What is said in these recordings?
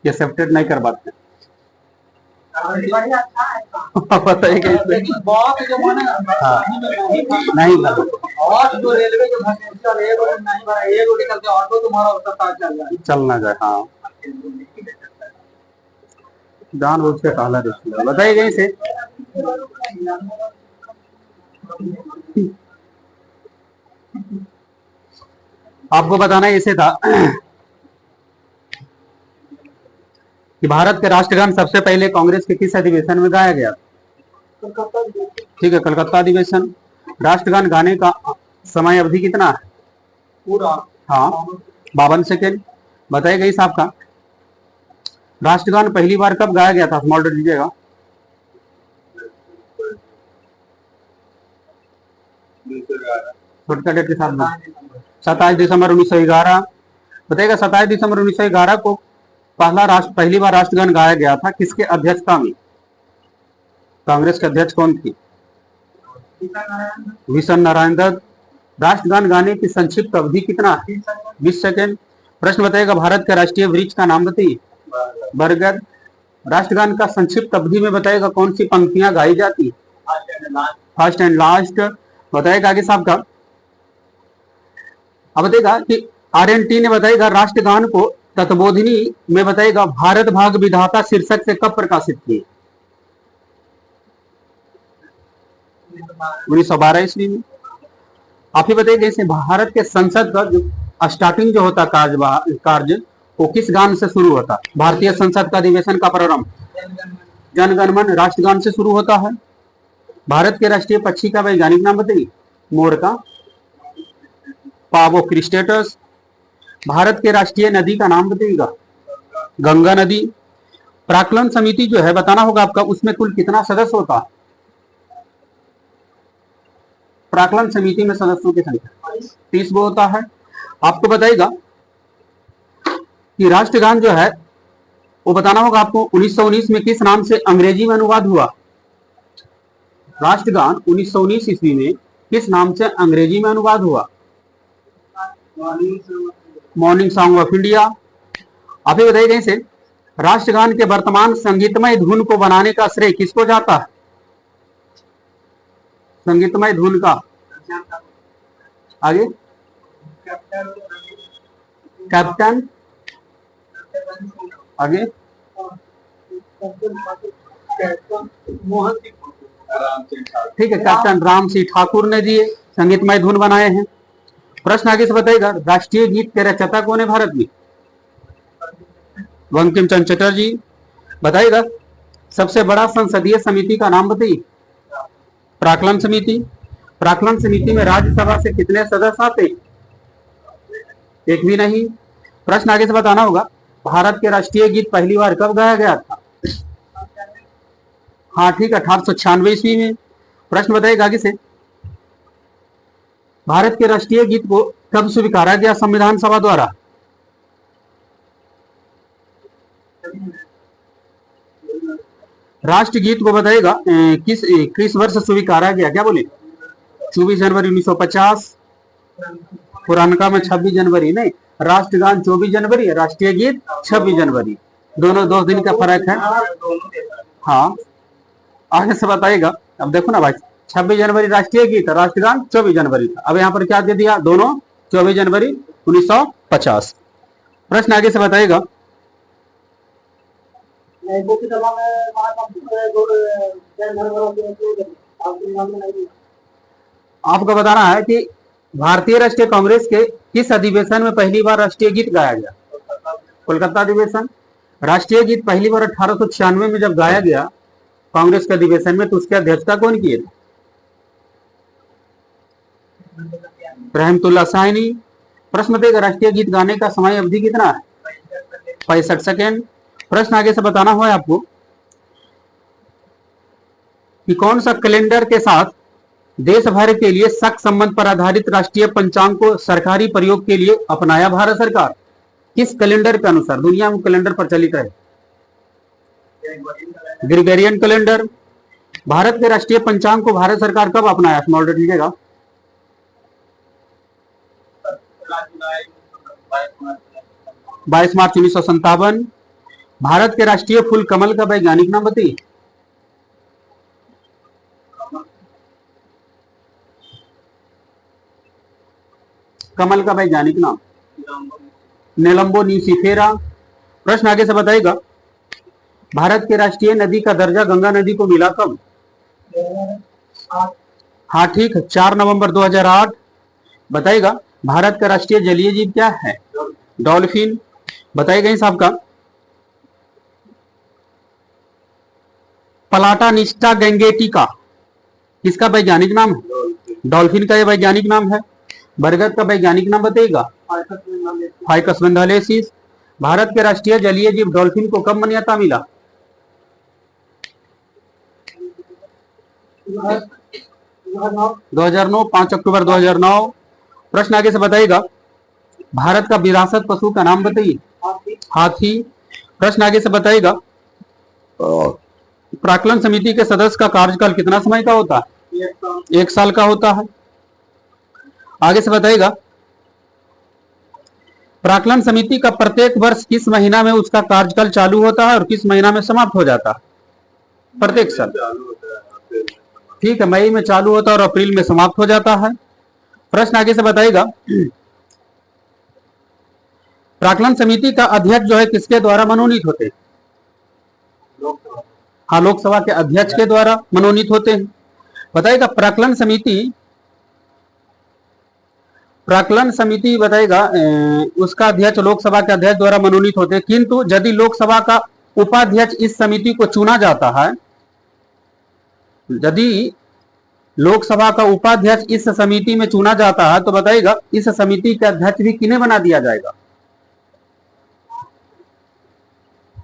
ये एक्सेप्टेड नहीं करवाते। बताइए कैसे। बहुत जो माने नहीं भरा, और जो रेलवे जो भर्ती उसका एक और नहीं भरा, एक और निकल के ऑटो तुम्हारा उसका साथ चल रहा है। चलना जाए। हाँ, जानबूझ के काला रिश्ता। बताइए कैसे। आपको बताना ऐसे था कि भारत के राष्ट्रगान सबसे पहले कांग्रेस के किस अधिवेशन में गाया गया? ठीक है, कलकत्ता अधिवेशन। राष्ट्रगान गाने का समय अवधि कितना है? पूरा। हाँ, 52 सेकेंड। बताइएगा इस आपका राष्ट्रगान पहली बार कब गाया गया था? स्मॉल डॉट लीजिएगा। छोटका डेट के साथ 27 दिसंबर 1911। बताइएगा 27 दिसंबर 1911 को पहली बार राष्ट्रगान गाया गया था, किसके अध्यक्षता में? कांग्रेस के अध्यक्ष कौन थी? विशन नारायण दत्त। राष्ट्रगान गाने की संक्षिप्त अवधि कितना है? 20 सेकेंड। प्रश्न बताइएगा भारत के राष्ट्रीय वृक्ष का नाम बताइए। बरगद। राष्ट्रगान का संक्षिप्त अवधि में बताइएगा कौन सी पंक्तियां गाई जाती? First and last. बताइएगा आगे साहब का। अब बताइएगा कि RNT ने बताइएगा राष्ट्रगान को तत्वबोधिनी में बताइएगा भारत भाग विधाता शीर्षक से कब प्रकाशित किए? 1912 ईस्वी में। आप ही बताइए जैसे भारत के संसद का जो स्टार्टिंग जो होता कार्य वो किस गान से शुरू होता? भारतीय संसद का अधिवेशन का प्रारंभ जनगणमन राष्ट्रगान से शुरू होता है। भारत के राष्ट्रीय पक्षी का वैज्ञानिक नाम बताइए। मोर का पावो क्रिस्टेटस। भारत के राष्ट्रीय नदी का नाम बताइएगा। गंगा नदी। प्राक्कलन समिति जो है बताना होगा आपका, उसमें कुल कितना सदस्य होता है? प्राक्कलन समिति में सदस्यों की संख्या 30 वो होता है। आपको बताइएगा कि राष्ट्रगान जो है वो बताना होगा आपको 1919 में किस नाम से अंग्रेजी में अनुवाद हुआ? राष्ट्रगान 1919 ईस्वी में किस नाम से अंग्रेजी में अनुवाद हुआ? Morning song of India. आप ही बताइए कैसे राष्ट्रगान के वर्तमान संगीतमय धुन को बनाने का श्रेय किसको जाता है? संगीतमय धुन का आगे कैप्टन, आगे ठीक है, कैप्टन राम सिंह ठाकुर ने दिए संगीतमय धुन बनाए हैं। प्रश्न आगे से बताइएगा राष्ट्रीय गीत के रचयिता कौन है भारत में? बंकिम चंद्र चटर्जी। बताइएगा सबसे बड़ा संसदीय समिति का नाम बताइए। प्राक्कलन समिति। प्राक्कलन समिति में राज्यसभा से कितने सदस्य आते? एक भी नहीं। प्रश्न आगे से बताना होगा भारत के राष्ट्रीय गीत पहली बार कब गाया गया था? हाँ ठीक है, 1896 ईस्वी में। प्रश्न बताइएगा आगे से भारत के राष्ट्रीय गीत को कब स्वीकारा गया संविधान सभा द्वारा? राष्ट्रगीत को बताइएगा किस वर्ष स्वीकारा गया? क्या बोले? 24 जनवरी 1950। पुरानका में 26 जनवरी नहीं, राष्ट्रगान 24 जनवरी है, राष्ट्रीय गीत 26 जनवरी, दोनों 2 दिन का फर्क है। हाँ, आगे से बताइएगा। अब देखो ना भाई, 26 जनवरी राष्ट्रीय गीत, राष्ट्रगान 24 जनवरी था। अब यहाँ पर क्या दे दिया? दोनों 24 जनवरी 1950। प्रश्न आगे से बताइएगा आपको बताना है कि भारतीय राष्ट्रीय कांग्रेस के किस अधिवेशन में पहली बार राष्ट्रीय गीत गाया गया? कोलकाता अधिवेशन। राष्ट्रीय गीत पहली बार 1896 में जब गाया गया कांग्रेस के अधिवेशन में, तो उसकी अध्यक्षता कौन किए थे? रहमतुल्लाह साहनी। प्रश्न देगा राष्ट्रीय गीत गाने का समय अवधि कितना है? 65 सेकेंड। प्रश्न आगे से बताना हो आपको कि कौन सा कैलेंडर के साथ देश भर के लिए शक संबंध पर आधारित राष्ट्रीय पंचांग को सरकारी प्रयोग के लिए अपनाया भारत सरकार? किस कैलेंडर के अनुसार दुनिया में कैलेंडर प्रचलित है? Gregorian calendar. भारत के राष्ट्रीय पंचांग को भारत सरकार कब अपनाया? स्मॉल डॉट लीजिएगा। 22 मार्च 1957। भारत के राष्ट्रीय फूल कमल का वैज्ञानिक नाम बताइए। कमल का वैज्ञानिक नाम नेलम्बो न्यूसिफेरा। प्रश्न आगे से बताएगा, भारत के राष्ट्रीय नदी का दर्जा गंगा नदी को मिला कब? हाँ ठीक, 4 नवंबर 2008। बताएगा, भारत का राष्ट्रीय जलीय जीव क्या है? डॉल्फिन। बताएगा इस आपका, प्लाटानिस्टा गैंगेटिका किसका वैज्ञानिक नाम है? डॉल्फिन का यह वैज्ञानिक नाम है। बरगद का वैज्ञानिक नाम बताइएगा। फाइकस वेंथालेसिस। भारत के राष्ट्रीय जलीय जीव डॉल्फिन को कब मान्यता मिला? 2009, 5 अक्टूबर 2009। प्रश्न आगे से बताइएगा, भारत का विरासत पशु का नाम बताइए। हाथी। प्रश्न आगे से बताइएगा, प्राक्कलन समिति के सदस्य का कार्यकाल कितना समय का होता है? 1 साल का होता है। आगे से बताइएगा, प्राक्कलन समिति का प्रत्येक वर्ष किस महीना में उसका कार्यकाल चालू होता है और किस महीना में समाप्त हो जाता है? प्रत्येक साल। ठीक है, मई में चालू होता है और अप्रैल में समाप्त हो जाता है। प्रश्न आगे से बताइएगा, प्राक्कलन समिति का अध्यक्ष जो है किसके द्वारा मनोनीत होते हैं? हाँ, लोकसभा के अध्यक्ष के द्वारा मनोनीत होते हैं। बताइएगा, प्राक्कलन समिति बताएगा उसका अध्यक्ष लोकसभा के अध्यक्ष द्वारा मनोनीत होते हैं, किंतु यदि लोकसभा का उपाध्यक्ष इस समिति को चुना जाता है, यदि लोकसभा का उपाध्यक्ष इस समिति में चुना जाता है, तो बताइएगा इस समिति के अध्यक्ष भी किन्हें बना दिया जाएगा?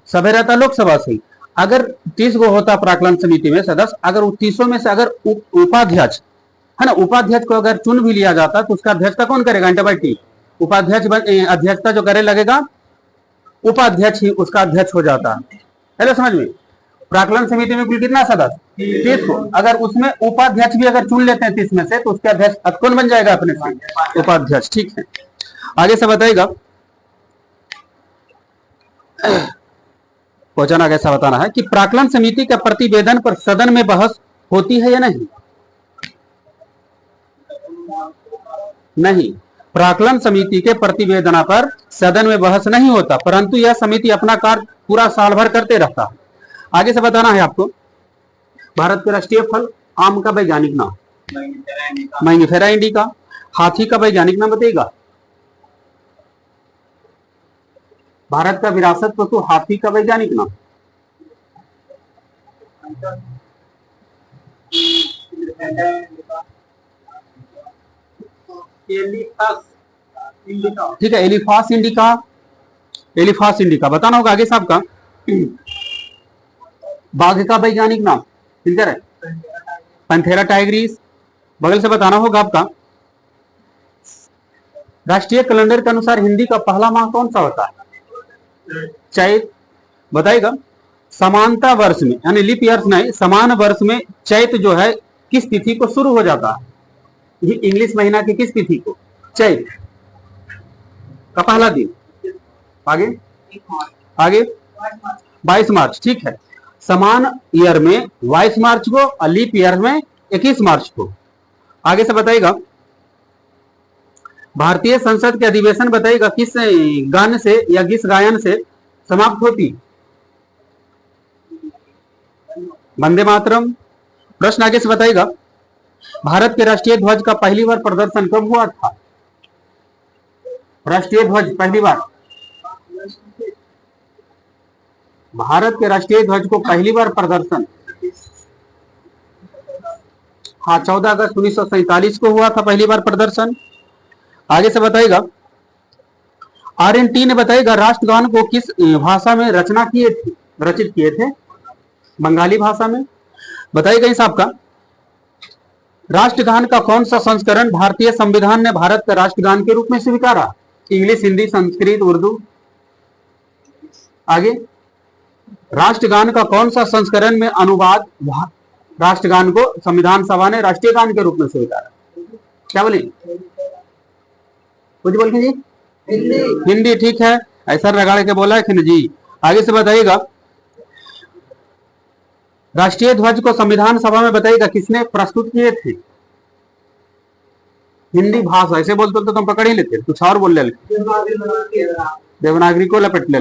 सभ्य रहता लोकसभा से। अगर 30 गो होता प्राक्कलन समिति में सदस्य, अगर 30 में से अगर उपाध्यक्ष है ना, उपाध्यक्ष को अगर चुन भी लिया जाता तो उसका अध्यक्षता कौन करेगा? इंटरबाइटी उपाध्यक्ष अध्यक्षता जो करे लगेगा, उपाध्यक्ष ही उसका अध्यक्ष हो जाता है। हेलो, समझ में? प्राक्कलन समिति में कुल कितना सदस्य? 30 को। अगर उसमें उपाध्यक्ष भी अगर चुन लेते हैं 30 में से, तो उसके अध्यक्ष कौन बन जाएगा? अपने से उपाध्यक्ष। ठीक है, आगे से बताएगा, क्वेश्चन आगे ऐसा बताना है कि प्राक्कलन समिति के प्रतिवेदन पर सदन में बहस होती है या नहीं? नहीं, प्राक्कलन समिति के प्रतिवेदन पर सदन में बहस नहीं होता, परंतु यह समिति अपना कार्य पूरा साल भर करते रहता है। आगे से बताना है आपको, भारत के राष्ट्रीय फल आम का वैज्ञानिक नाम? Mangifera indica. हाथी का वैज्ञानिक नाम बताइएगा। भारत का विरासत पशु हाथी का वैज्ञानिक नाम? ठीक है, एलिफास इंडिका। एलिफास इंडिका बताना होगा आगे साहब का। बाघ का वैज्ञानिक नाम क्लियर है? Panthera Tigris. बगल से बताना होगा आपका, राष्ट्रीय कैलेंडर के अनुसार हिंदी का पहला माह कौन सा होता है? चैत। बताइएगा, समानता वर्ष में यानी लीप ईयर्स नहीं, समान वर्ष में चैत जो है किस तिथि को शुरू हो जाता है? ये इंग्लिश महीना की किस तिथि को? चैत का पहला दिन। आगे 22 मार्च। ठीक है, समान ईयर में 22 मार्च को और लीप ईयर में 21 मार्च को। आगे से बताइएगा, भारतीय संसद के अधिवेशन बताइएगा किस गान से या किस गायन से समाप्त होती? वंदे मातरम। प्रश्न आगे से बताइएगा, भारत के राष्ट्रीय ध्वज का पहली बार प्रदर्शन कब हुआ था? राष्ट्रीय ध्वज पहली बार, भारत के राष्ट्रीय ध्वज को पहली बार प्रदर्शन, हाँ 14 अगस्त 1947 को हुआ था पहली बार प्रदर्शन। आगे से बताइएगा, RNT ने बताइएगा राष्ट्रगान को किस भाषा में रचित किए थे? बंगाली भाषा में। बताइएगा इस आपका, राष्ट्रगान का कौन सा संस्करण भारतीय संविधान ने भारत का राष्ट्रगान के रूप में स्वीकारा? इंग्लिश, हिंदी, संस्कृत, उर्दू? आगे, राष्ट्रगान का कौन सा संस्करण में अनुवाद राष्ट्रगान को संविधान सभा ने राष्ट्रीय गान के रूप में स्वीकारा? क्या बोले? कुछ बोल जी? हिंदी। ठीक है, ऐसा रगाड़ के बोला है कि जी। आगे से बताइएगा, राष्ट्रीय ध्वज को संविधान सभा में बताइएगा किसने प्रस्तुत किए थे। हिंदी भाषा ऐसे बोलते तो तुम पकड़ ही लेते, कुछ और बोल ले, देवनागरी को लपेट ले।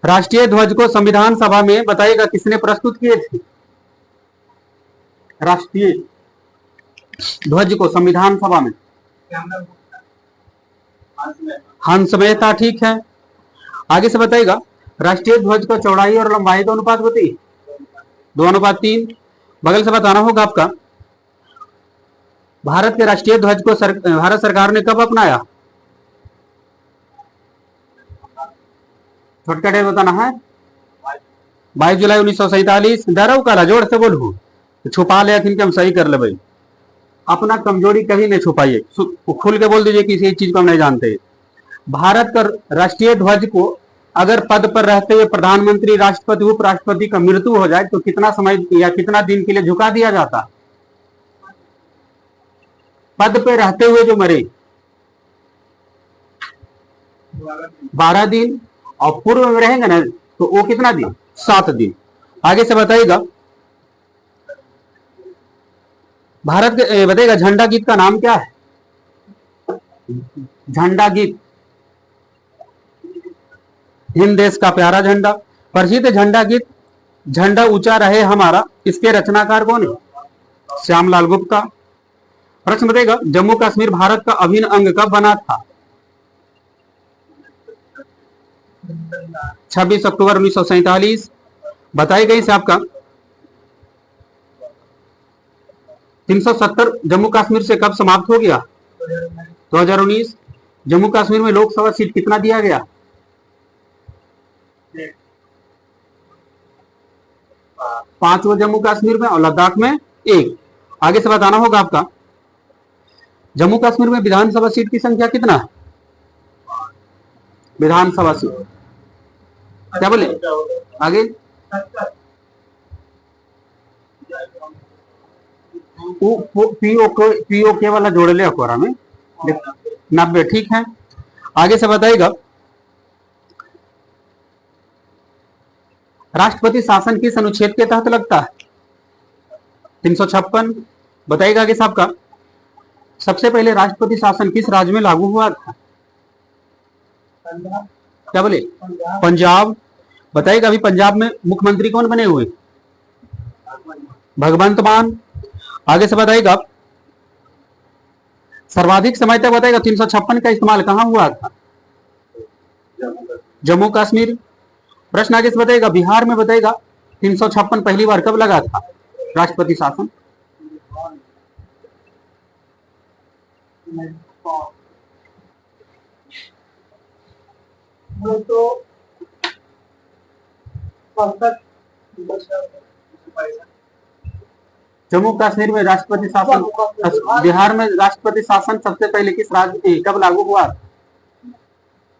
राष्ट्रीय ध्वज को संविधान सभा में बताइएगा किसने प्रस्तुत किए थे। राष्ट्रीय ध्वज को संविधान सभा में हंस मेहता, ठीक है। आगे से बताइएगा, राष्ट्रीय ध्वज का चौड़ाई और लंबाई का अनुपात बताइए। 2:3। बगल से बताना होगा आपका, भारत के राष्ट्रीय ध्वज को भारत सरकार ने कब अपनाया। छोटका डेट बताना है। 22 जुलाई 1947। डरो काला जोर से बोलू, छुपा ले कि हम सही कर ले भाई, अपना कमजोरी कहीं नहीं छुपाइए, खुल के बोल दीजिए किसी चीज को हम नहीं जानते। भारत का राष्ट्रीय ध्वज को अगर पद पर रहते हुए प्रधानमंत्री, राष्ट्रपति, उपराष्ट्रपति का मृत्यु हो जाए तो कितना समय या कितना दिन के लिए झुका दिया जाता। पद पे रहते हुए जो मरे 12 दिन, और पूर्व में रहेंगे ना तो वो कितना दिन, 7 दिन। आगे से बताइएगा, भारत के बताइएगा झंडा गीत का नाम क्या है। झंडा गीत, हिंद देश का प्यारा झंडा, प्रसिद्ध झंडा गीत झंडा ऊंचा रहे हमारा, इसके रचनाकार कौन है। श्यामलाल गुप्ता। प्रश्न बताइएगा, जम्मू कश्मीर भारत का अभिन्न अंग कब बना था। 26 अक्टूबर 1947। बताई गई से आपका 370 जम्मू कश्मीर से कब समाप्त हो गया। 2019। जम्मू कश्मीर में लोकसभा सीट कितना दिया गया। 5 जम्मू कश्मीर में और लद्दाख में 1। आगे से बताना होगा आपका, जम्मू कश्मीर में विधानसभा सीट की संख्या कितना है। विधानसभा सीट क्या बोले आगे, पीओके वाला जोड़ ले अखबार में 90, ठीक है। आगे से बताइएगा, राष्ट्रपति शासन किस अनुच्छेद के तहत लगता है। 356। बताइएगा आगे साहब का, सबसे पहले राष्ट्रपति शासन किस राज्य में लागू हुआ था। क्या बोले, पंजाब। बताइएगा अभी पंजाब में मुख्यमंत्री कौन बने हुए, भगवंत मान। आगे से बताइएगा, सर्वाधिक समय तक बताइएगा 356 का इस्तेमाल कहां हुआ था। जम्मू कश्मीर। प्रश्न आगे से बताइएगा, बिहार में बताइएगा 356 पहली बार कब लगा था राष्ट्रपति शासन। जम्मू कश्मीर में राष्ट्रपति शासन, बिहार में राष्ट्रपति शासन सबसे पहले किस राज्य कब लागू हुआ।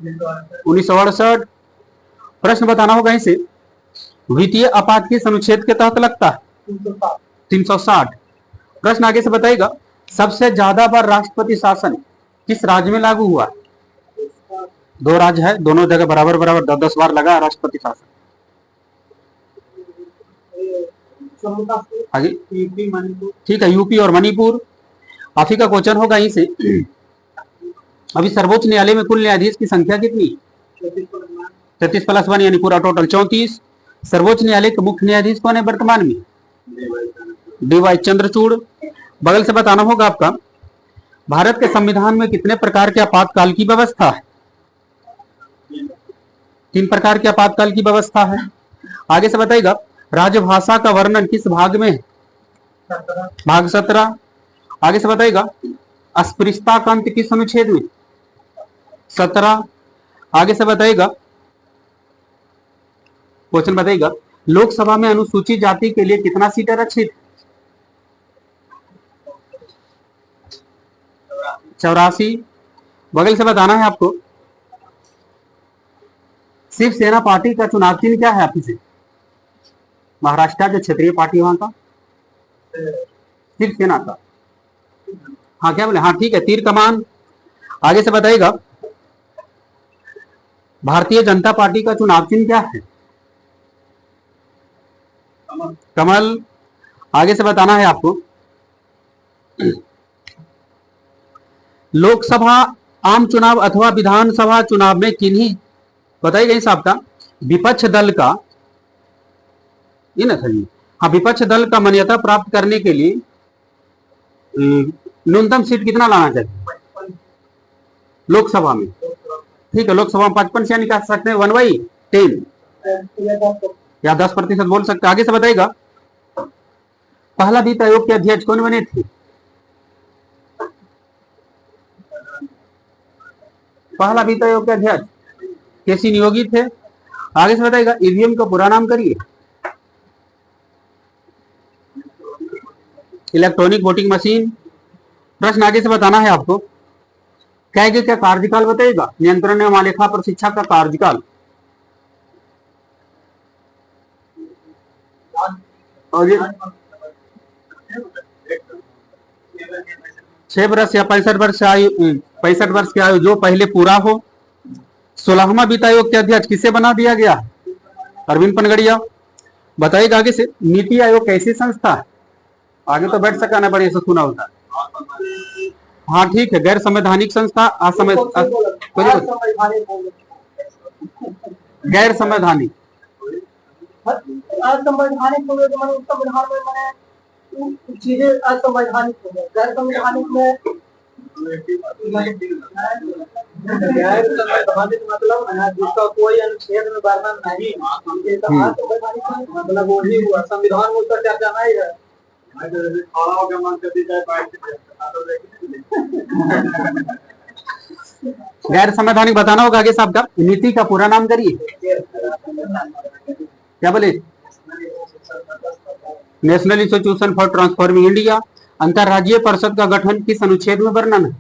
1968। प्रश्न बताना होगा इसे, द्वितीय आपात किस अनुच्छेद के तहत लगता है। 360। प्रश्न आगे से बताइएगा, सबसे ज्यादा बार राष्ट्रपति शासन किस राज्य में लागू हुआ। 2 राज्य है, दोनों जगह बराबर बराबर 10-10 बार लगा राष्ट्रपति शासन। आगे ठीक है, यूपी और मणिपुर। आप ही का क्वेश्चन होगा यहीं से, अभी सर्वोच्च न्यायालय में कुल न्यायाधीश की संख्या कितनी। 33+1 यानी पूरा टोटल 34। सर्वोच्च न्यायालय के मुख्य न्यायाधीश कौन है वर्तमान में, डी.वाई. चंद्रचूड़। बगल से बताना होगा आपका, भारत के संविधान में कितने प्रकार के आपातकाल की व्यवस्था है। 3 प्रकार के आपातकाल की व्यवस्था है। आगे से बताइएगा, राजभाषा का वर्णन किस भाग में है। भाग 17। आगे से बताइएगा, अस्पृश्यता का अंत किस अनुच्छेद में। 17। आगे से बताइएगा, क्वेश्चन बताइएगा, लोकसभा में अनुसूचित जाति के लिए कितना सीट आरक्षित। 84। बगल से बताना है आपको, शिवसेना पार्टी का चुनाव चिन्ह क्या है आपसे। महाराष्ट्र जो क्षेत्रीय पार्टी वहां का, शिवसेना का। हाँ क्या बोले, हाँ ठीक है, तीर कमान। आगे से बताइएगा, भारतीय जनता पार्टी का चुनाव चिन्ह क्या है? कमल। आगे से बताना है आपको। लोकसभा आम चुनाव अथवा विधानसभा चुनाव में किन्हीं बताई गई साहब का विपक्ष दल का ये ना था जी। हाँ, विपक्ष दल का मान्यता प्राप्त करने के लिए न्यूनतम सीट कितना लाना चाहिए लोकसभा में? ठीक है, लोकसभा में 55 से निकाल सकते हैं 1/10 या 10% बोल सकते हैं। आगे से बताएगा पहला वित्त आयोग के अध्यक्ष कौन बने थे? पहला वित्त आयोग के अध्यक्ष केसी नियोगी थे। आगे से बताएगा ईवीएम का पूरा नाम करिए। Electronic voting machine. प्रश्न आगे से बताना है आपको। कैग का कार्यकाल बताएगा। नियंत्रण एवं आलेखा प्रशिक्षक का कार्यकाल। और 6 वर्ष या 65 वर्ष की आयु जो पहले पूरा हो। 16वां वित्त आयोग के अध्यक्ष किसे बना दिया गया? अरविंद पनगड़िया। बताइएगा आगे से नीति आयोग कैसी संस्था है? आगे तो बैठ सका ना, बढ़िया से सुना होता है। हाँ ठीक है, गैर संवैधानिक संस्था। गैर संवैधानिक चीजें असंवैधानिक हो गए। गैर संवैधानिक में गैर संवैधानिक मतलब जिसका कोई अनुच्छेद में वर्णन नहीं। असंवैधानिक मतलब वही हुआ, संविधान में उसका चर्चा नहीं है। गैर संवैधानिक बताना होगा आगे साहब का। नीति का पूरा नाम करिए। क्या बोले? National institution for transforming India. अंतरराज्यीय परिषद का गठन किस अनुच्छेद में वर्णन है?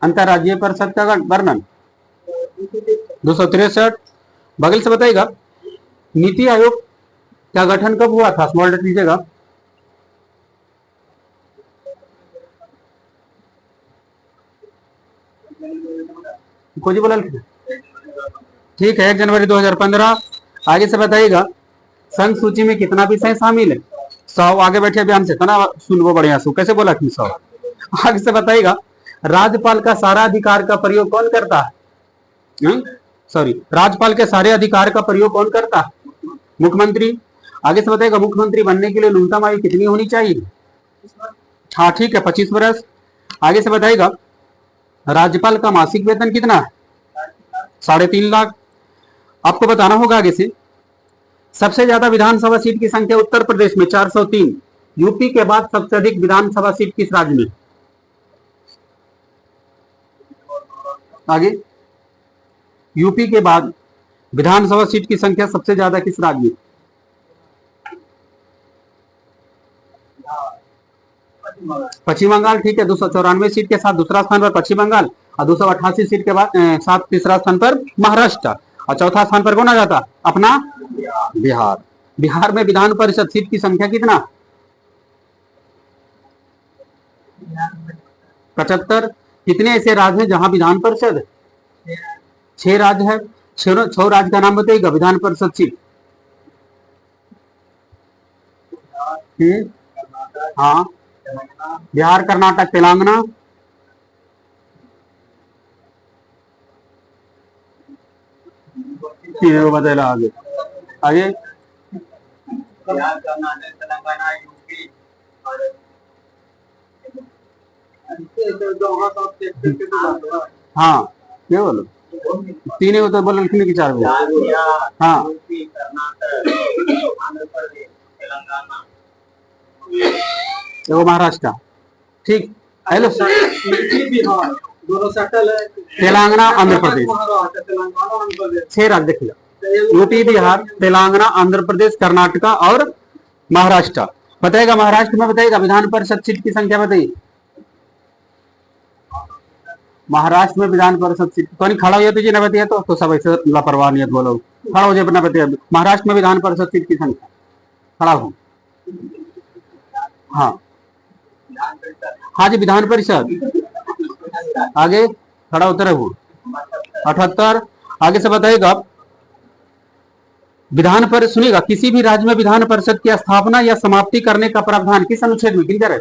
अंतरराज्यीय परिषद का वर्णन 263। बगल से बताइएगा नीति आयोग का गठन कब हुआ था? स्मॉल लेटर लीजिएगा। कोई बोला ठीक है, 1 जनवरी 2015। आगे से बताइएगा संघ सूची में कितना विषय शामिल है? 100। आगे बैठे बयान से तना सुनवो बढ़िया सु कैसे बोला कि 100। आगे से बताइएगा राज्यपाल का सारा अधिकार का प्रयोग कौन करता है? सॉरी, राज्यपाल के सारे अधिकार का प्रयोग कौन करता है? मुख्यमंत्री। आगे से बताइएगा मुख्यमंत्री बनने के लिए न्यूनतम आयु कितनी होनी चाहिए? हाँ ठीक है, 25 वर्ष। आगे से बताइएगा राज्यपाल का मासिक वेतन कितना है? 3.5 लाख। आपको बताना होगा आगे से सबसे ज्यादा विधानसभा सीट की संख्या उत्तर प्रदेश में 403। यूपी के बाद सबसे अधिक विधानसभा सीट किस राज्य में? आगे यूपी के बाद विधानसभा सीट की संख्या सबसे ज्यादा किस राज्य में? पश्चिम बंगाल। ठीक है, 294 सीट के साथ दूसरा स्थान पर पश्चिम बंगाल और 288 सीट के बाद साथ तीसरा स्थान पर महाराष्ट्र और चौथा स्थान पर कौन आ जाता? अपना बिहार। बिहार में विधान परिषद सीट की संख्या कितना? 75। कितने ऐसे राज्य हैं जहां विधान परिषद? 6 राज्य है। 6 राज्य का नाम बताइएगा विधान परिषद सीट। हाँ, बिहार, कर्नाटक, तेलंगाना। बदला आगे आगे बिहार, कर्नाटक, तेलंगाना, यूपी हाँ क्या बोलो? 3 होता बोलो, लिखने की 4 हाँ वो महाराष्ट्र। ठीक, हेलो बिहार दोनों सेटल है। तेलंगाना, आंध्र प्रदेश। 6 राज्य देखिएगा, यूपी, बिहार, तेलंगाना, आंध्र प्रदेश, कर्नाटका और महाराष्ट्र। बताएगा महाराष्ट्र में बताइएगा विधान परिषद सीट की संख्या बताइए। महाराष्ट्र में विधान परिषद सीट तो नहीं खड़ा हुआ तुझे न बताया तो सब ऐसे लापरवाह नहीं बोलो। खड़ा हो जाए अपना बताइए महाराष्ट्र में विधान परिषद सीट की संख्या। खड़ा हो। हाँ हाँ जी, विधान परिषद। आगे खड़ा उतरे हुए 78। आगे से बताइएगा विधान पर सुनिएगा, किसी भी राज्य में विधान परिषद की स्थापना या समाप्ति करने का प्रावधान किस अनुच्छेद में क्लियर है?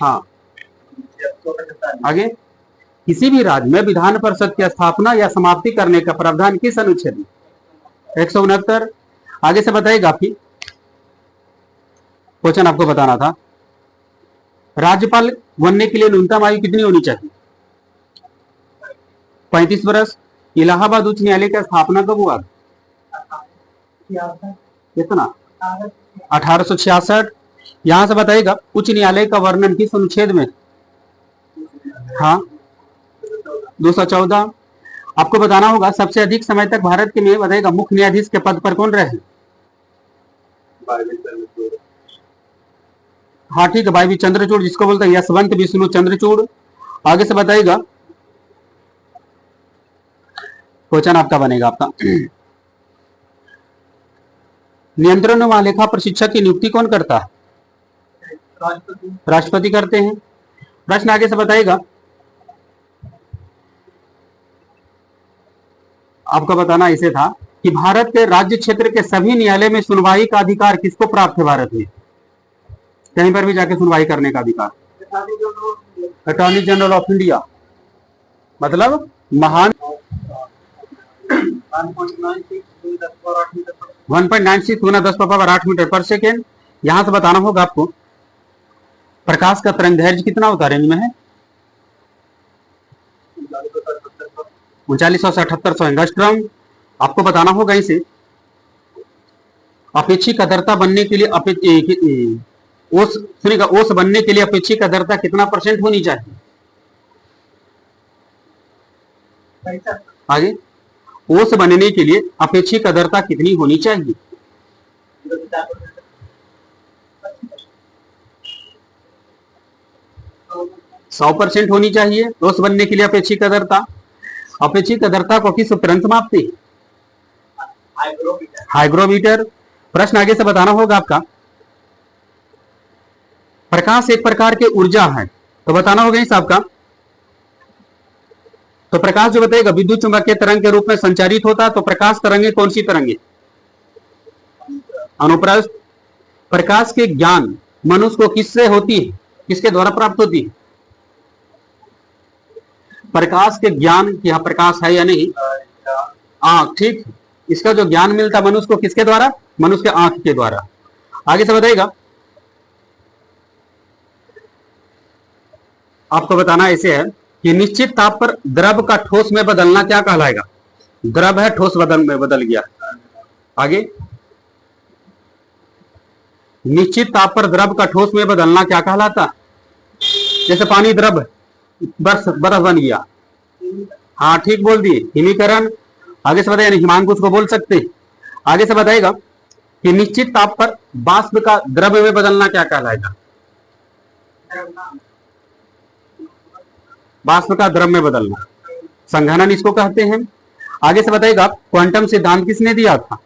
हाँ आगे, किसी भी राज्य में विधान परिषद की स्थापना या समाप्ति करने का प्रावधान किस अनुच्छेद में? 169। आगे से बताइएगा आपकी क्वेश्चन आपको बताना था, राज्यपाल बनने के लिए न्यूनतम आयु कितनी होनी चाहिए? 35 वर्ष। इलाहाबाद उच्च न्यायालय की स्थापना कब हुआ? कितना? 1866। यहां से बताइएगा उच्च न्यायालय का वर्णन किस अनुच्छेद में? हाँ 214। आपको बताना होगा सबसे अधिक समय तक भारत के में बताइएगा मुख्य न्यायाधीश के पद पर कौन रहे? हाँ ठीक है, वाई चंद्रचूड़, जिसको बोलते हैं यशवंत विष्णु चंद्रचूड़। आगे से बताइएगा क्वेश्चन आपका बनेगा आपका, नियंत्रण व लेखा प्रशिक्षक की नियुक्ति कौन करता है? राष्ट्रपति करते हैं। प्रश्न आगे से बताइएगा, आपका बताना इसे था कि भारत के राज्य क्षेत्र के सभी न्यायालय में सुनवाई का अधिकार किसको प्राप्त है? भारत में कहीं पर भी जाके सुनवाई करने का अधिकार अटॉर्नी जनरल ऑफ इंडिया, मतलब महान 1.96 गुना 10⁸ मीटर पर सेकेंड। यहां से बताना होगा आपको प्रकाश का तरंग दैर्घ्य कितना होता रेंज में है? 3900 से 7800 एंगस्ट्रॉम। आपको बताना होगा इसे अपेक्षिक आर्द्रता बनने के लिए ओस सुनिएगा, ओस बनने के लिए अपेक्षिक आर्द्रता कितना % होनी चाहिए? आगे, ओस बनने के लिए अपेक्षिक आर्द्रता कितनी होनी चाहिए? 100% होनी चाहिए ओस बनने के लिए अपेक्षिक आर्द्रता। अपेक्षित आर्द्रता को किस उपकरण से मापते हैं? हाइग्रोमीटर। प्रश्न आगे से बताना होगा आपका, प्रकाश एक प्रकार की ऊर्जा है, तो बताना होगा इस आपका, तो प्रकाश जो बताएगा विद्युत चुंबकीय तरंग के रूप में संचारित होता है, तो प्रकाश तरंगे कौन सी तरंगे? अनुप्रस्थ। प्रकाश के ज्ञान मनुष्य को किससे होती है, किसके द्वारा प्राप्त होती है? प्रकाश के ज्ञान कि यह प्रकाश है या नहीं, आंख, ठीक। इसका जो ज्ञान मिलता मनुष्य को किसके द्वारा? मनुष्य के आंख के द्वारा। आगे से बताइएगा, आपको बताना ऐसे है कि निश्चित ताप पर द्रव का ठोस में बदलना क्या कहलाएगा? द्रव है, ठोस में बदल गया। आगे, निश्चित ताप पर द्रव का ठोस में बदलना क्या कहलाता? जैसे पानी द्रव बर्फ बन गया। हाँ ठीक बोल दिए, हिमीकरण। आगे से बताइए, हिमांकु को बोल सकते। आगे से बताएगा कि निश्चित ताप पर वाष्प का द्रव्य में बदलना क्या कहलाएगा? वाष्प का द्रव में बदलना, संघनन इसको कहते हैं। आगे से बताएगा क्वांटम सिद्धांत किसने दिया था?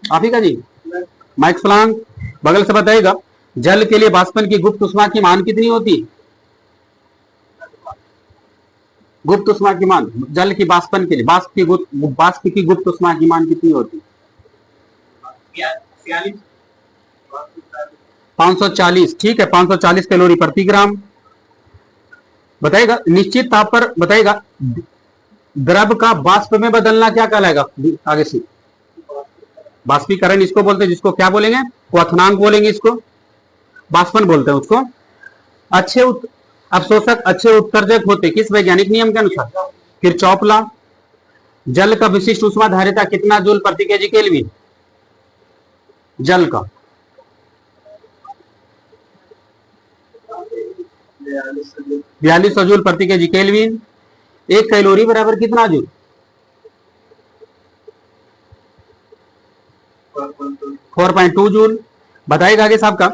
आप ही का जी, मैक्स प्लैंक। बगल से बताएगा जल के लिए वाष्पन की गुप्त उष्मा की मान कितनी होती है? गुप्त उष्मा की मान जल की वाष्पन के लिए वाष्प की गुप्त उष्मा की मान कितनी होती है? 540। ठीक है, 540 कैलोरी प्रति ग्राम। बताएगा निश्चित ताप पर बताएगा द्रव का वाष्प में बदलना क्या कहलाएगा? आगे से वाष्पीकरण इसको बोलते हैं, जिसको क्या बोलेंगे? क्वथनांक बोलेंगे, इसको वाष्पन बोलते हैं उसको। अच्छे अवशोषक अच्छे उत्सर्जक होते किस वैज्ञानिक नियम के अनुसार? Kirchhoff law. जल का विशिष्ट ऊष्मा धारिता कितना जूल प्रति केजी केल्विन? जल का 4200 जूल प्रति केजी केल्विन। 1 कैलोरी बराबर कितना जूल? 4.2 जूल। बताइएगा आगे साहब का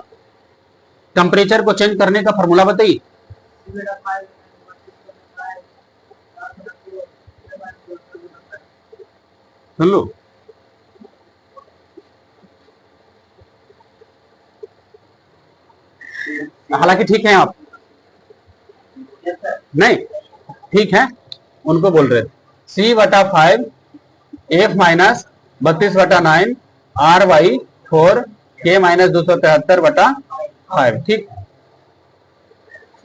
टेम्परेचर को चेंज करने का फॉर्मूला बताइए। सुन लो, हालांकि ठीक है आप नहीं ठीक है, उनको बोल रहे थे C/5 F minus 32/9 R/4 K minus 273/5। ठीक।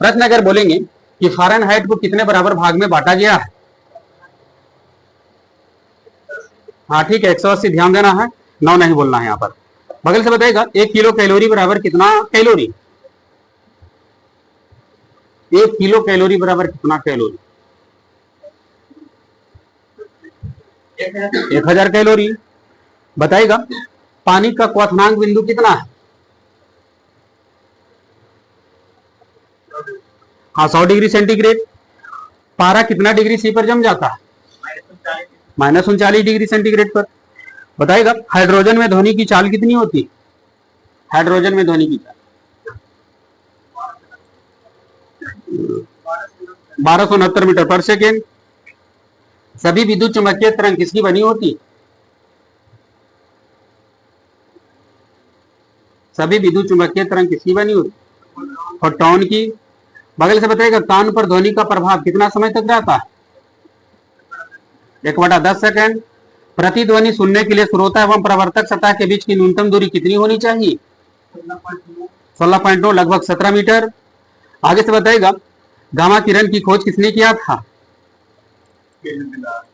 प्रश्न अगर बोलेंगे कि फ़ारेनहाइट को कितने बराबर भाग में बांटा गया है? हाँ ठीक है, 180 ध्यान देना है, 9 नहीं बोलना है यहाँ पर। बगल से बताएगा 1 किलो कैलोरी बराबर कितना कैलोरी? 1 किलो कैलोरी बराबर कितना कैलोरी? 1000 कैलोरी। बताएगा पानी का क्वथनांक बिंदु कितना है? हाँ 100 डिग्री सेंटीग्रेड। पारा कितना डिग्री सी पर जम जाता है? -39 डिग्री सेंटीग्रेड पर। बताएगा हाइड्रोजन में ध्वनि की चाल कितनी होती है? हाइड्रोजन में ध्वनि की चाल 1269 मीटर पर सेकेंड। सभी विद्युत चुंबकीय तरंग किसकी बनी होती? सभी विद्युत चुंबकीय तरंग किसकी बनी होती? फोटॉन की। बगल से बताएगा कान पर ध्वनि का प्रभाव कितना समय तक रहता है? 1/10 सेकेंड। प्रतिध्वनि सुनने के लिए श्रोता एवं प्रवर्तक सतह के बीच की न्यूनतम दूरी कितनी होनी चाहिए? 16.9 लगभग 17 मीटर। आगे से बताएगा गामा किरण की खोज किसने किया था?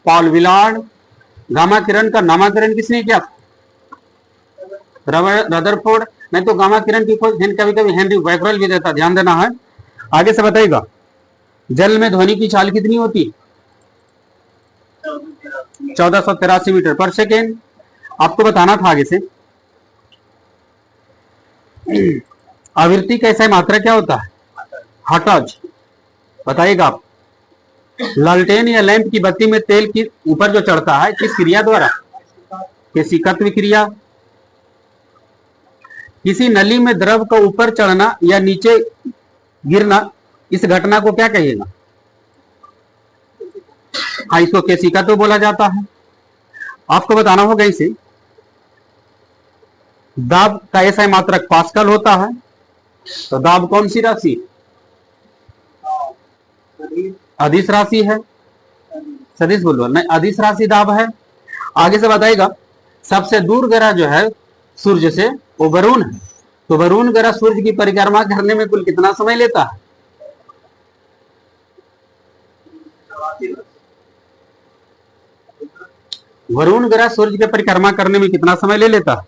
Paul Willard. गामा किरण का नामकरण किसने किया था? रदरफोर्ड। नहीं तो गामा किरण की खोज कभी कभी हेनरी बैकरल भी देता, ध्यान देना है। आगे से बताएगा जल में ध्वनि की चाल कितनी होती? 1483 मीटर पर सेकेंड। आपको बताना था आगे से आवृत्ति का ऐसा मात्रा क्या होता है? हर्ट्ज। बताइएगा आप लालटेन या लैंप की बत्ती में तेल की ऊपर जो चढ़ता है किस क्रिया द्वारा? केशिकत्व क्रिया। किसी नली में द्रव का ऊपर चढ़ना या नीचे गिरना, इस घटना को क्या कहिएगा? हाँ इसको केशिकत्व बोला जाता है। आपको बताना होगा इसे दाब का ऐसा मात्रक पास्कल होता है। तो दाब कौन सी राशि? अदिश राशि है। सदिश बोलो नहीं, अदिश राशि दाब है। आगे से बताएगा सबसे दूर ग्रह जो है सूर्य से वो वरुण है। तो वरुण ग्रह सूर्य की परिक्रमा करने में कुल कितना समय लेता है? वरुण ग्रह सूर्य की परिक्रमा करने में कितना समय ले लेता है?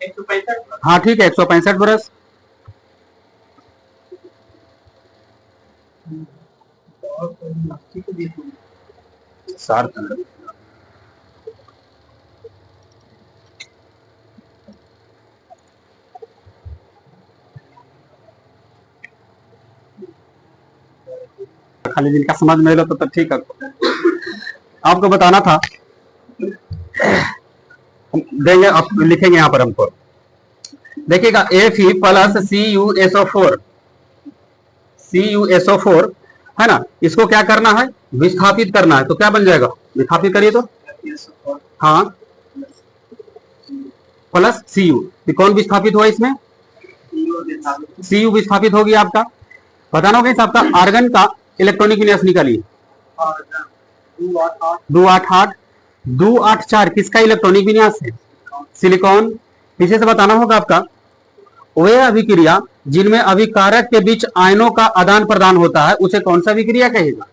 165। हाँ ठीक है, 165 वर्ष। खाली जिनका समझ में लो तो ठीक है। आपको बताना था, देंगे आप लिखेंगे यहां पर हमको। देखिएगा Fe प्लस CuSO4 है ना, इसको क्या करना है? विस्थापित करना है। तो क्या बन जाएगा? विस्थापित करिए तो हाँ प्लस Cu। कौन विस्थापित हुआ इसमें? Cu विस्थापित होगी आपका। बताना होगा आपका आर्गन का इलेक्ट्रॉनिक विन्यास निकालिए। 288 किसका इलेक्ट्रॉनिक विन्यास है? सिलिकॉन। पीछे से बताना होगा आपका वे अभिक्रिया जिनमें अभिकारक के बीच आयनों का आदान प्रदान होता है उसे कौन सा अभिक्रिया कहेगा?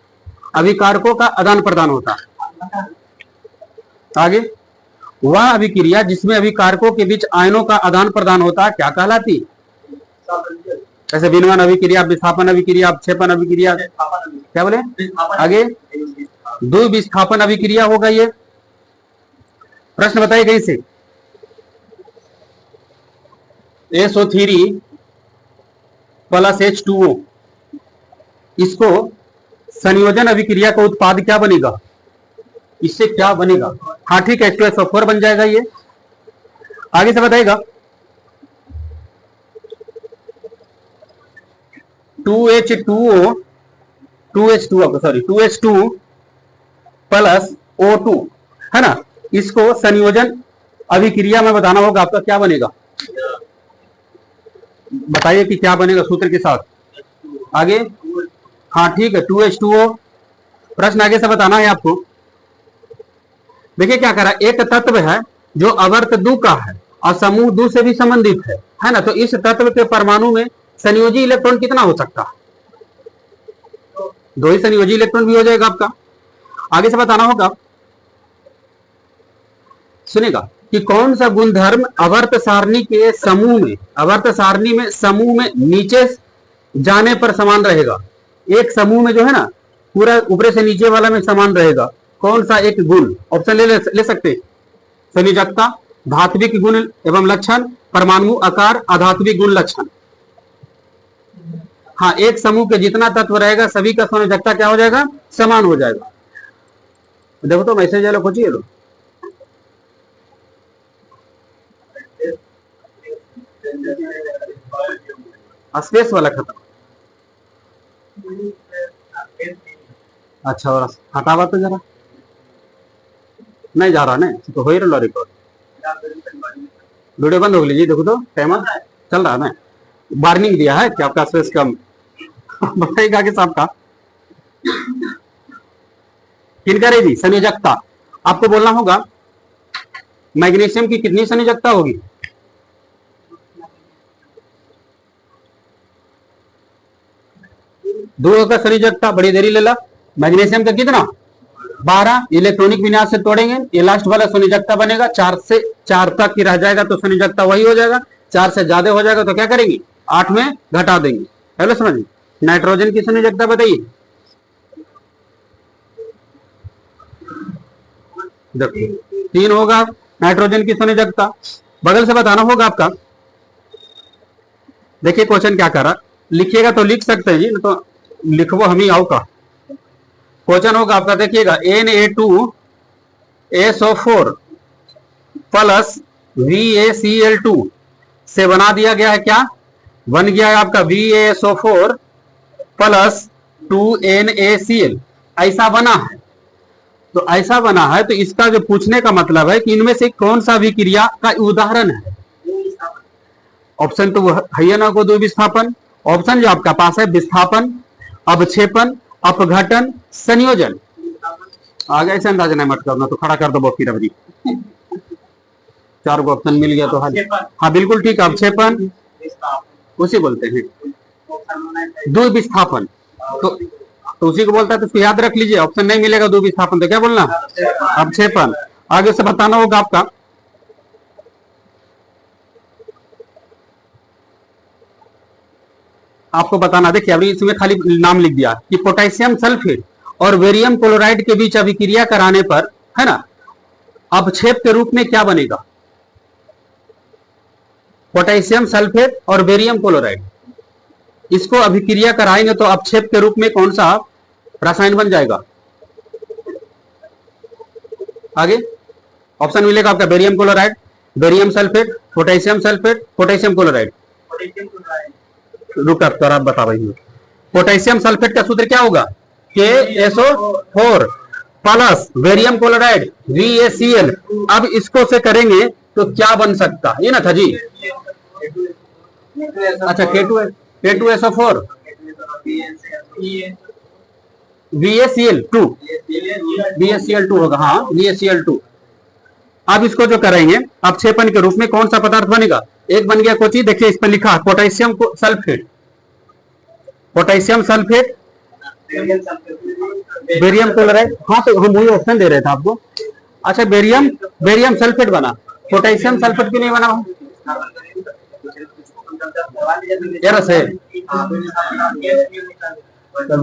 अभिकारकों का आदान प्रदान होता है। आगे वह अभिक्रिया जिसमें अभिकारकों के बीच आयनों का आदान प्रदान होता है क्या कहलाती? जैसे विनवन अभिक्रिया, विस्थापन अभिक्रिया, अपक्षेपण अभिक्रिया, क्या बोले? आगे द्विविस्थापन अभिक्रिया होगा ये। प्रश्न बताइए इसे SO3 प्लस H2O, इसको संयोजन अभिक्रिया का उत्पाद क्या बनेगा? इससे क्या बनेगा? हाँ ठीक है, H2SO4 बन जाएगा ये। आगे से बताएगा 2H2 प्लस O2 है ना, इसको संयोजन अभिक्रिया में बताना होगा आपका क्या बनेगा? बताइए कि क्या बनेगा सूत्र के साथ। आगे, हाँ ठीक है, 2H2O। प्रश्न आगे से बताना है आपको। देखिए क्या करा, एक तत्व है जो आवर्त दू का है और समूह दू से भी संबंधित है ना। तो इस तत्व के परमाणु में संयोजी इलेक्ट्रॉन कितना हो सकता है? 2 ही संयोजी इलेक्ट्रॉन भी हो जाएगा आपका। आगे से बताना होगा, सुनेगा कि कौन सा गुणधर्म आवर्त सारणी के समूह में नीचे जाने पर समान रहेगा। एक समूह में जो है ना, पूरा ऊपर से नीचे वाला में समान रहेगा। कौन सा एक गुण? ऑप्शन ले सकते। संयोजकता, धात्विक गुण एवं लक्षण, परमाणु आकार, अधात्विक गुण लक्षण। हाँ, एक समूह के जितना तत्व रहेगा सभी का संयोजकता क्या हो जाएगा? समान हो जाएगा। देखो तो मैसेज आलो, खोजिए लो। स्पेस वाला खत्म। अच्छा, और हटावा तो जरा, नहीं जा रहा ना तो हो ही रहा रिकॉर्ड। वीडियो बंद हो लीजिए, देखो तो टाइमर चल रहा है ना। वार्निंग दिया है कि आपका स्पेस कम। बताइएगा कि साहब का किनका रहेगी संयोजकता? आपको बोलना होगा मैग्नीशियम की कितनी संयोजकता होगी? दो का संयोजकता, बड़ी देरी ले ला। मैग्नीशियम का कितना? 12। इलेक्ट्रॉनिक विन्यास से तोड़ेंगे, ये लास्ट वाला संयोजकता बनेगा। 4 से 4 तक ही रह जाएगा तो संयोजकता वही हो जाएगा। 4 से ज्यादा हो जाएगा तो क्या करेंगे? 8 में घटा देंगे। हेलो समझिए। नाइट्रोजन की संयोजकता बताइए। देखो 3 होगा नाइट्रोजन की संयोजकता। बगल से बताना होगा आपका। देखिए क्वेश्चन क्या कर रहा, लिखिएगा तो लिख सकते हैं जी, तो लिखवो हम ही आओ का। क्वेश्चन होगा आपका, देखिएगा Na2SO4 प्लस VaCl2 से बना दिया गया है क्या? बन गया है आपका VaSO4 प्लस 2NaCl। ऐसा बना है, तो ऐसा बना है तो इसका जो पूछने का मतलब है कि इनमें से कौन सा विक्रिया का उदाहरण है। ऑप्शन तो है ना को, 2 विस्थापन। ऑप्शन जो आपका पास है विस्थापन, अवक्षेपन, अपघटन, संयोजन। आगे ऐसे अंदाजा नहीं मत करना तो खड़ा कर दो बॉक्सी रवजी। 4 को ऑप्शन मिल गया तो हाँ बिल्कुल ठीक है। अवक्षेपन उसी बोलते हैं। 2 विस्थापन तो उसी को बोलता है, तो उसको याद रख लीजिए। ऑप्शन नहीं मिलेगा 2 विस्थापन तो क्या बोलना? अवक्षेपन। आगे से बताना होगा आपका, आपको बताना। देखिए अभी इसमें खाली नाम लिख दिया कि पोटेशियम सल्फेट और बेरियम क्लोराइड के बीच अभिक्रिया कराने पर, है ना, अपक्षेप के रूप में क्या बनेगा? पोटेशियम सल्फेट और बेरियम क्लोराइड, इसको अभिक्रिया कराएंगे तो अपक्षेप के रूप में कौन सा रसायन बन जाएगा? आगे ऑप्शन मिलेगा आपका barium chloride, barium sulphate, potassium sulphate, potassium chloride. रुक कर आप बता भाई। पोटेशियम सल्फेट का सूत्र क्या होगा? KSO4 plus barium chloride VaCl। अब इसको से करेंगे तो क्या बन सकता? ये ना था जी। अच्छा K2SO4 VaCl2 होगा। हाँ VaCl2। अब इसको जो करेंगे अपक्षेपन के रूप में कौन सा पदार्थ बनेगा? एक बन गया कोची, देखिए इस पर लिखा potassium sulphate, potassium sulphate, barium chloride. हाँ तो हम वही ऑप्शन दे रहे थे आपको। अच्छा बेरियम सल्फेट बना, पोटेशियम सल्फेट क्यों नहीं बना?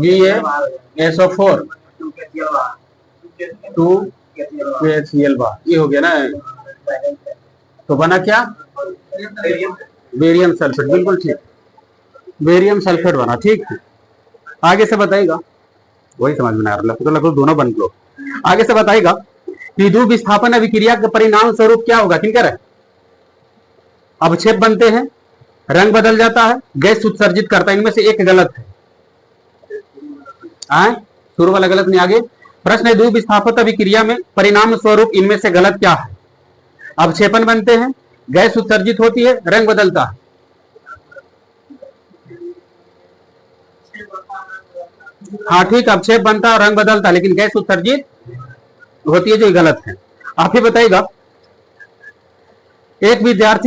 VaSO4 2HCl ये हो गया ना, तो बना क्या? Barium sulphate. बिल्कुल ठीक, बेरियम सल्फेट बना। ठीक है, आगे से बताएगा। वही समझ में आ रहा है, तो लगभग दोनों बन लो। आगे से बताएगा कि द्वि विस्थापन अभिक्रिया के परिणाम स्वरूप क्या होगा? किनकर है? अवक्षेप बनते हैं, रंग बदल जाता है, गैस उत्सर्जित करता है। इनमें से एक गलत है। शुरू वाला गलत नहीं। आगे प्रश्न है, द्वि विस्थापन अभिक्रिया में परिणाम स्वरूप इनमें से गलत क्या है? अवक्षेपन बनते हैं, गैस उत्सर्जित होती है, रंग बदलता है। हाँ ठीक, अब शेप बनता है, रंग बदलता है, लेकिन गैस उत्सर्जित होती है, जो गलत है। आप ही बताइएगा, एक विद्यार्थी